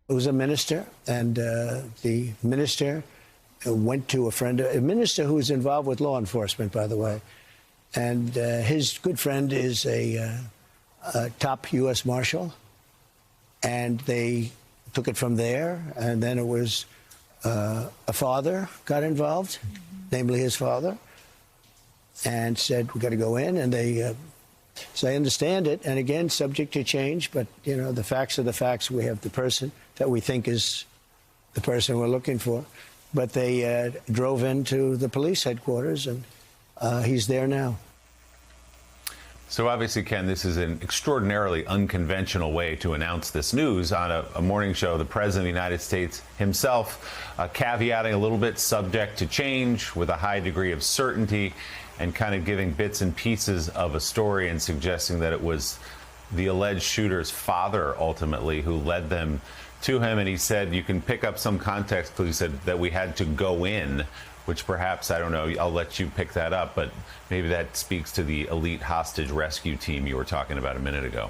It was a minister, and the minister went to a minister who was involved with law enforcement, by the way. And his good friend is a top U.S. Marshal. And they took it from there. And then it was a father got involved, namely his father, and said, we got to go in. And they, so I understand it. And again, subject to change. But, you know, the facts are the facts. We have the person that we think is the person we're looking for. But they drove into the police headquarters, and he's there now. So obviously, Ken, this is an extraordinarily unconventional way to announce this news on a morning show. The President of the United States himself caveating a little bit, subject to change, with a high degree of certainty, and kind of giving bits and pieces of a story and suggesting that it was the alleged shooter's father, ultimately, who led them to him. And he said, you can pick up some context, because he said that we had to go in, which perhaps, I don't know, I'll let you pick that up, but maybe that speaks to the elite hostage rescue team you were talking about a minute ago.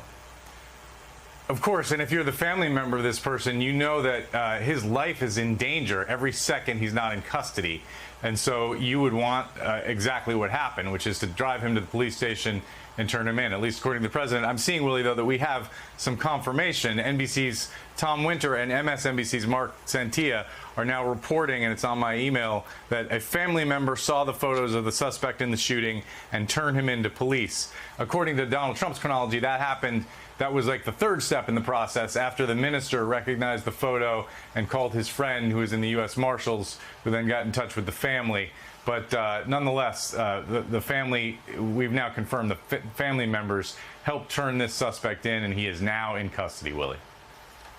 Of course, and if you're the family member of this person, you know that his life is in danger every second he's not in custody. And so you would want exactly what happened, which is to drive him to the police station and turn him in, at least according to the president. I'm seeing, Willie, though, that we have some confirmation. NBC's Tom Winter and MSNBC's Mark Santia are now reporting, and it's on my email, that a family member saw the photos of the suspect in the shooting and turned him into police. According to Donald Trump's chronology, that happened. That was like the third step in the process, after the minister recognized the photo and called his friend, who was in the U.S. Marshals, who then got in touch with the family. But nonetheless, the family, we've now confirmed the family members helped turn this suspect in, and he is now in custody, Willie.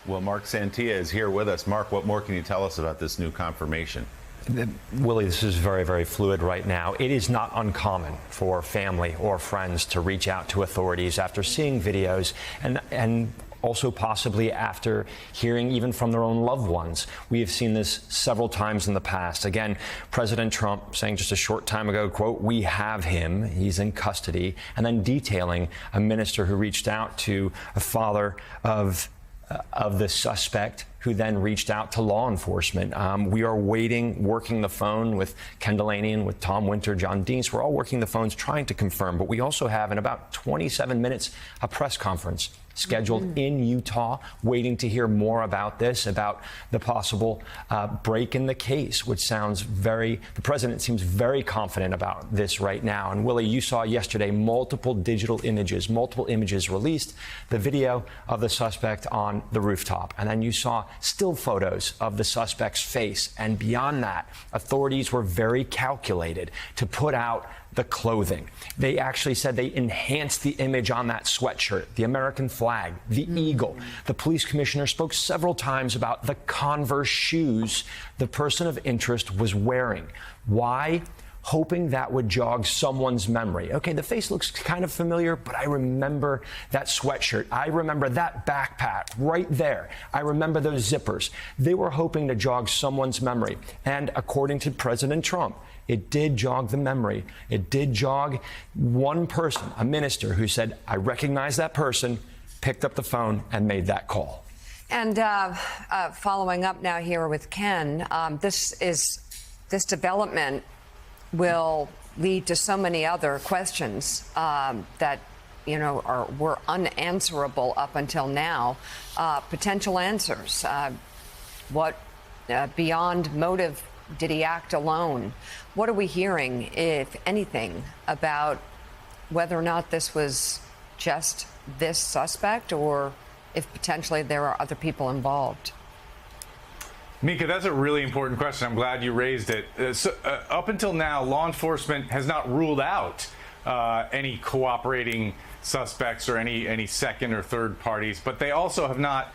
Well, Mark Santia is here with us. Mark, what more can you tell us about this new confirmation? Willie, this is very, very fluid right now. It is not uncommon for family or friends to reach out to authorities after seeing videos and also possibly after hearing even from their own loved ones. We have seen this several times in the past. Again, President Trump saying just a short time ago, quote, we have him, he's in custody, and then detailing a minister who reached out to a father of the suspect, who then reached out to law enforcement. We are working the phone with Ken Delaney and with Tom Winter, John Deans. We're all working the phones trying to confirm, but we also have in about 27 minutes a press conference scheduled in Utah, waiting to hear more about this, about the possible break in the case, which sounds the president seems very confident about this right now. And Willie, you saw yesterday multiple images released, the video of the suspect on the rooftop, and then you saw still photos of the suspect's face. And beyond that, authorities were very calculated to put out the clothing. They actually said they enhanced the image on that sweatshirt, the American flag, the eagle. The police commissioner spoke several times about the Converse shoes the person of interest was wearing. Why? Hoping that would jog someone's memory. Okay, the face looks kind of familiar, but I remember that sweatshirt. I remember that backpack right there. I remember those zippers. They were hoping to jog someone's memory. And according to President Trump, it did jog the memory. It did jog one person, a minister, who said, I recognize that person, picked up the phone and made that call. And following up now here with Ken, this development will lead to so many other questions that, you know, were unanswerable up until now. Potential answers. What beyond motive? Did he act alone? What are we hearing, if anything, about whether or not this was just this suspect, or if potentially there are other people involved? Mika, that's a really important question. I'm glad you raised it. Up until now, law enforcement has not ruled out any cooperating suspects or any second or third parties, but they also have not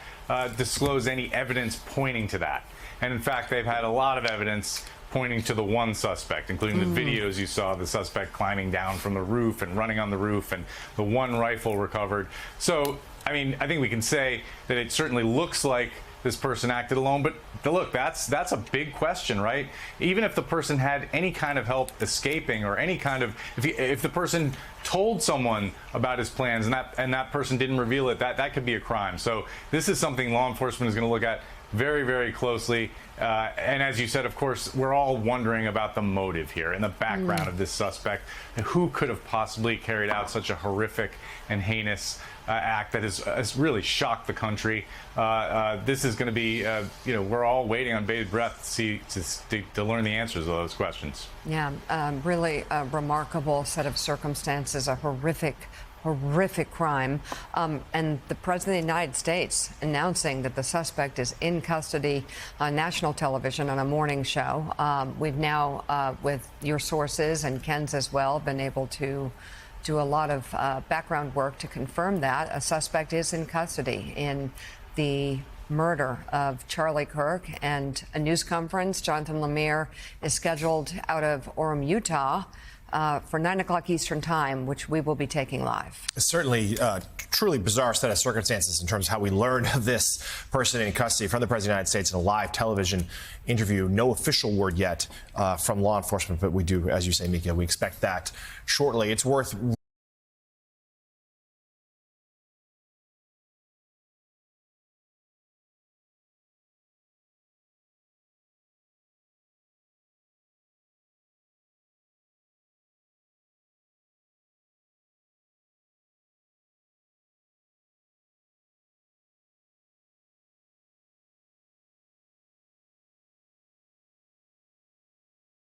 disclosed any evidence pointing to that. And in fact, they've had a lot of evidence pointing to the one suspect, including the videos you saw of the suspect climbing down from the roof and running on the roof, and the one rifle recovered. So, I mean, I think we can say that it certainly looks like this person acted alone. But look, that's a big question, right? Even if the person had any kind of help escaping, or any kind of, if the person told someone about his plans and that person didn't reveal it, that could be a crime. So this is something law enforcement is going to look at very, very closely. And as you said, of course, we're all wondering about the motive here and the background of this suspect. Who could have possibly carried out such a horrific and heinous act that has really shocked the country? This is going to be, we're all waiting on bated breath to learn the answers to those questions. Yeah, really a remarkable set of circumstances, a horrific crime, and the President of the United States announcing that the suspect is in custody on national television on a morning show. We've now, with your sources and Ken's as well, been able to do a lot of background work to confirm that a suspect is in custody in the murder of Charlie Kirk. And a news conference, Jonathan Lemire, is scheduled out of Orem, Utah, for 9 o'clock Eastern Time, which we will be taking live. Certainly, truly bizarre set of circumstances in terms of how we learned of this person in custody from the President of the United States in a live television interview. No official word yet from law enforcement, but we do, as you say, Mika, we expect that shortly. It's worth